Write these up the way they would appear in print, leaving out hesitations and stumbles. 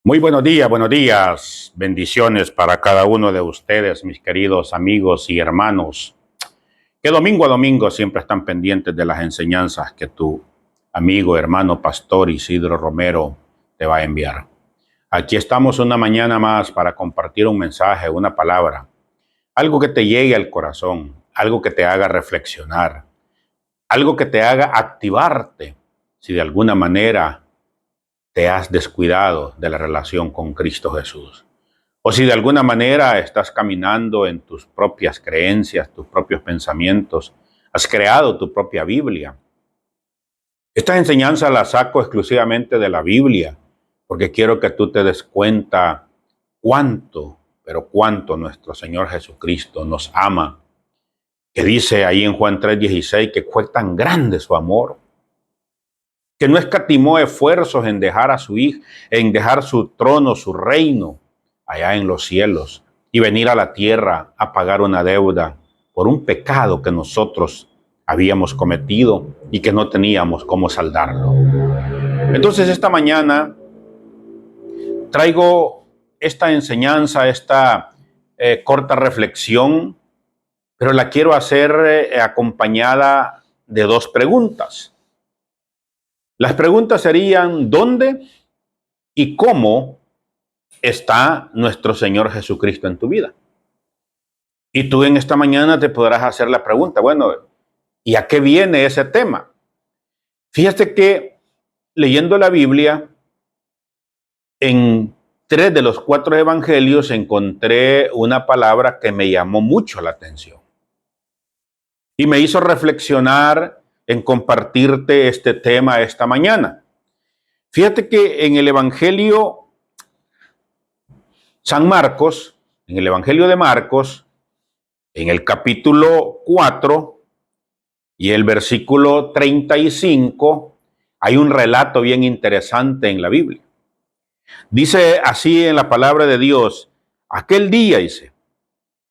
Muy buenos días, bendiciones para cada uno de ustedes, mis queridos amigos y hermanos, que domingo a domingo siempre están pendientes de las enseñanzas que tu amigo, hermano, pastor Isidro Romero te va a enviar. Aquí estamos una mañana más para compartir un mensaje, una palabra, algo que te llegue al corazón, algo que te haga reflexionar, algo que te haga activarte si de alguna manera te has descuidado de la relación con Cristo Jesús. O si de alguna manera estás caminando en tus propias creencias, tus propios pensamientos, has creado tu propia Biblia. Estas enseñanzas las saco exclusivamente de la Biblia, porque quiero que tú te des cuenta cuánto, pero cuánto nuestro Señor Jesucristo nos ama, que dice ahí en Juan 3:16 que fue tan grande su amor, que no escatimó esfuerzos en dejar a su hijo, en dejar su trono, su reino, allá en los cielos, y venir a la tierra a pagar una deuda por un pecado que nosotros habíamos cometido y que no teníamos cómo saldarlo. Entonces esta mañana traigo esta enseñanza, esta corta reflexión, pero la quiero hacer acompañada de dos preguntas. Las preguntas serían: ¿dónde y cómo está nuestro Señor Jesucristo en tu vida? Y tú en esta mañana te podrás hacer la pregunta, bueno, ¿y a qué viene ese tema? Fíjate que leyendo la Biblia, en 3 de los 4 evangelios encontré una palabra que me llamó mucho la atención y me hizo reflexionar en compartirte este tema esta mañana. Fíjate que en el Evangelio San Marcos, en el Evangelio de Marcos, en el capítulo 4 y el versículo 35, hay un relato bien interesante en la Biblia. Dice así en la palabra de Dios: aquel día, dice,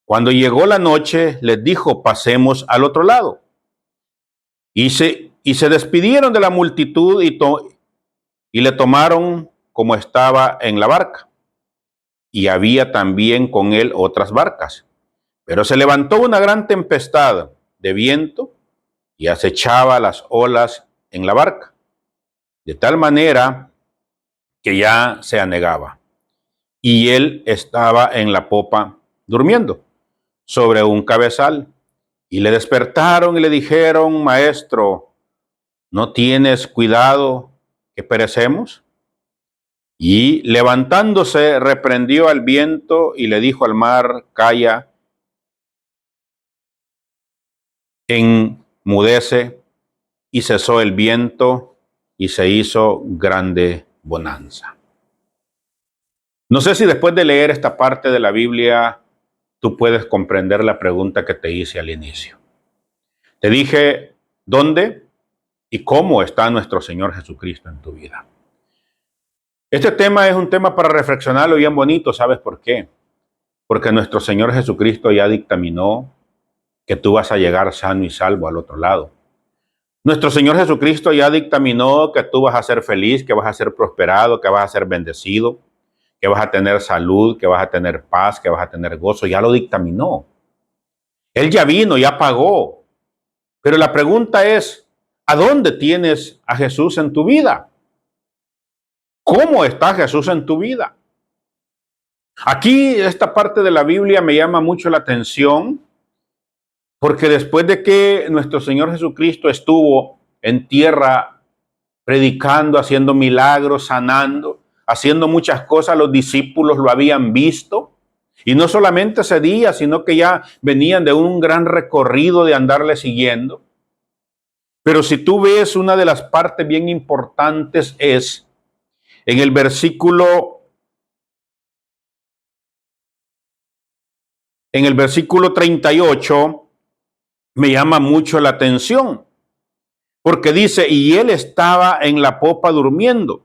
cuando llegó la noche, les dijo, pasemos al otro lado. Y se despidieron de la multitud y le tomaron como estaba en la barca. Y había también con él otras barcas. Pero se levantó una gran tempestad de viento y acechaba las olas en la barca, de tal manera que ya se anegaba. Y él estaba en la popa durmiendo sobre un cabezal. Y le despertaron y le dijeron, maestro, ¿no tienes cuidado que perecemos? Y levantándose reprendió al viento y le dijo al mar, calla, enmudece, y cesó el viento y se hizo grande bonanza. No sé si después de leer esta parte de la Biblia tú puedes comprender la pregunta que te hice al inicio. Te dije, ¿dónde y cómo está nuestro Señor Jesucristo en tu vida? Este tema es un tema para reflexionarlo bien bonito. ¿Sabes por qué? Porque nuestro Señor Jesucristo ya dictaminó que tú vas a llegar sano y salvo al otro lado. Nuestro Señor Jesucristo ya dictaminó que tú vas a ser feliz, que vas a ser prosperado, que vas a ser bendecido, que vas a tener salud, que vas a tener paz, que vas a tener gozo. Ya lo dictaminó. Él ya vino, ya pagó. Pero la pregunta es, ¿a dónde tienes a Jesús en tu vida? ¿Cómo está Jesús en tu vida? Aquí esta parte de la Biblia me llama mucho la atención porque después de que nuestro Señor Jesucristo estuvo en tierra predicando, haciendo milagros, sanando, haciendo muchas cosas, los discípulos lo habían visto. Y no solamente ese día, sino que ya venían de un gran recorrido de andarle siguiendo. Pero si tú ves, una de las partes bien importantes es en el versículo 38, me llama mucho la atención, porque dice, y él estaba en la popa durmiendo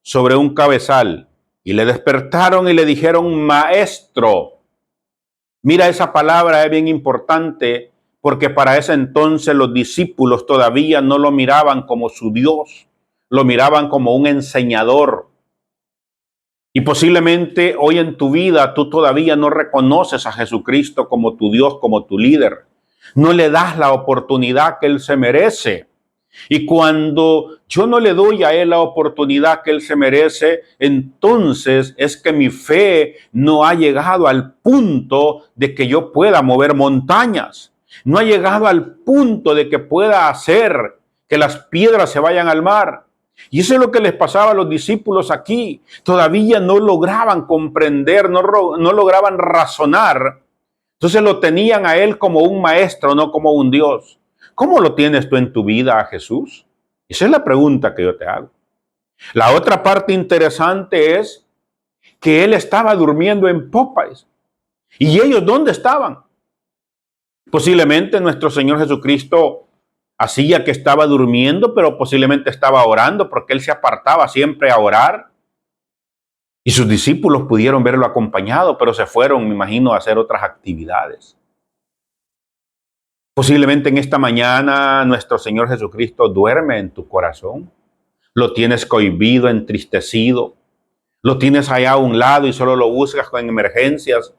sobre un cabezal, y le despertaron y le dijeron, maestro. Mira, esa palabra es bien importante, porque para ese entonces los discípulos todavía no lo miraban como su Dios, lo miraban como un enseñador. Y posiblemente hoy en tu vida tú todavía no reconoces a Jesucristo como tu Dios, como tu líder. No le das la oportunidad que Él se merece. Y cuando yo no le doy a Él la oportunidad que Él se merece, entonces es que mi fe no ha llegado al punto de que yo pueda mover montañas. No ha llegado al punto de que pueda hacer que las piedras se vayan al mar. Y eso es lo que les pasaba a los discípulos aquí. Todavía no lograban comprender, no lograban razonar. Entonces lo tenían a Él como un maestro, no como un Dios. ¿Cómo lo tienes tú en tu vida a Jesús? Esa es la pregunta que yo te hago. La otra parte interesante es que Él estaba durmiendo en popas. ¿Y ellos dónde estaban? Posiblemente nuestro Señor Jesucristo hacía que estaba durmiendo, pero posiblemente estaba orando, porque Él se apartaba siempre a orar. Y sus discípulos pudieron verlo acompañado, pero se fueron, me imagino, a hacer otras actividades. Posiblemente en esta mañana nuestro Señor Jesucristo duerme en tu corazón. Lo tienes cohibido, entristecido. Lo tienes allá a un lado y solo lo buscas en emergencias.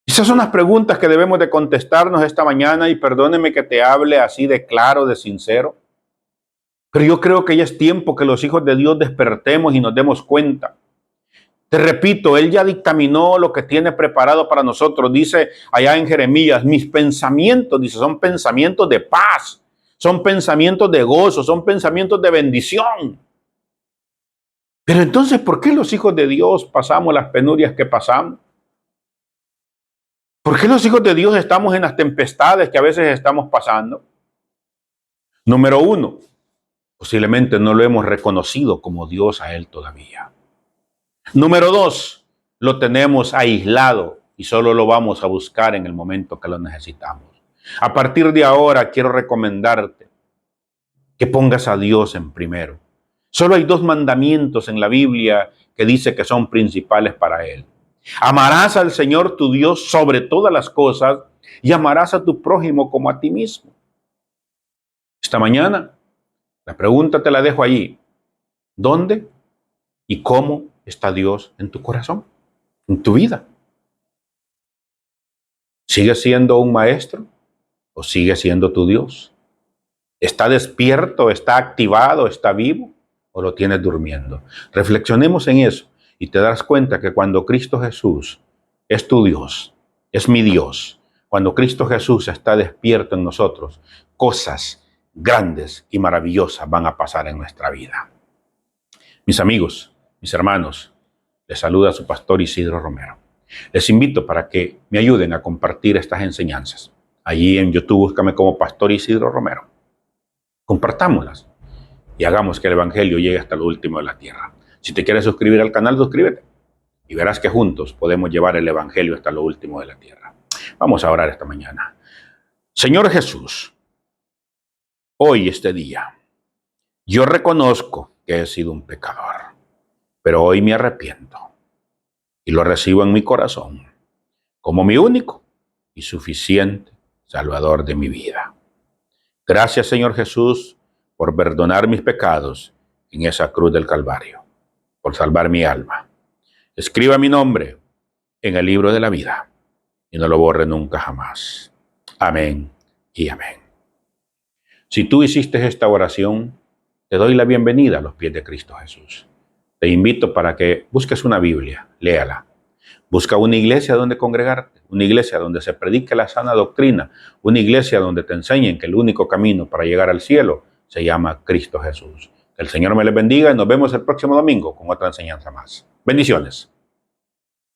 Esas son las preguntas que debemos de contestarnos esta mañana, y perdóneme que te hable así de claro, de sincero. Pero yo creo que ya es tiempo que los hijos de Dios despertemos y nos demos cuenta. Te repito, Él ya dictaminó lo que tiene preparado para nosotros. Dice allá en Jeremías, mis pensamientos, dice, son pensamientos de paz, son pensamientos de gozo, son pensamientos de bendición. Pero entonces, ¿por qué los hijos de Dios pasamos las penurias que pasamos? ¿Por qué los hijos de Dios estamos en las tempestades que a veces estamos pasando? Número uno, posiblemente no lo hemos reconocido como Dios a Él todavía. Número dos, lo tenemos aislado y solo lo vamos a buscar en el momento que lo necesitamos. A partir de ahora quiero recomendarte que pongas a Dios en primero. Solo hay 2 mandamientos en la Biblia que dice que son principales para Él. Amarás al Señor tu Dios sobre todas las cosas y amarás a tu prójimo como a ti mismo. Esta mañana, la pregunta te la dejo allí. ¿Dónde y cómo está Dios en tu corazón, en tu vida? ¿Sigue siendo un maestro o sigue siendo tu Dios? ¿Está despierto, está activado, está vivo o lo tienes durmiendo? Reflexionemos en eso y te darás cuenta que cuando Cristo Jesús es tu Dios, es mi Dios, cuando Cristo Jesús está despierto en nosotros, cosas grandes y maravillosas van a pasar en nuestra vida. Mis amigos, mis hermanos, les saluda su pastor Isidro Romero. Les invito para que me ayuden a compartir estas enseñanzas. Allí en YouTube búscame como Pastor Isidro Romero. Compartámoslas y hagamos que el Evangelio llegue hasta lo último de la tierra. Si te quieres suscribir al canal, suscríbete y verás que juntos podemos llevar el Evangelio hasta lo último de la tierra. Vamos a orar esta mañana. Señor Jesús, hoy, este día, yo reconozco que he sido un pecador, pero hoy me arrepiento y lo recibo en mi corazón como mi único y suficiente Salvador de mi vida. Gracias, Señor Jesús, por perdonar mis pecados en esa cruz del Calvario, por salvar mi alma. Escriba mi nombre en el libro de la vida y no lo borre nunca jamás. Amén y amén. Si tú hiciste esta oración, te doy la bienvenida a los pies de Cristo Jesús. Te invito para que busques una Biblia, léala. Busca una iglesia donde congregarte, una iglesia donde se predique la sana doctrina, una iglesia donde te enseñen que el único camino para llegar al cielo se llama Cristo Jesús. Que el Señor me les bendiga y nos vemos el próximo domingo con otra enseñanza más. Bendiciones.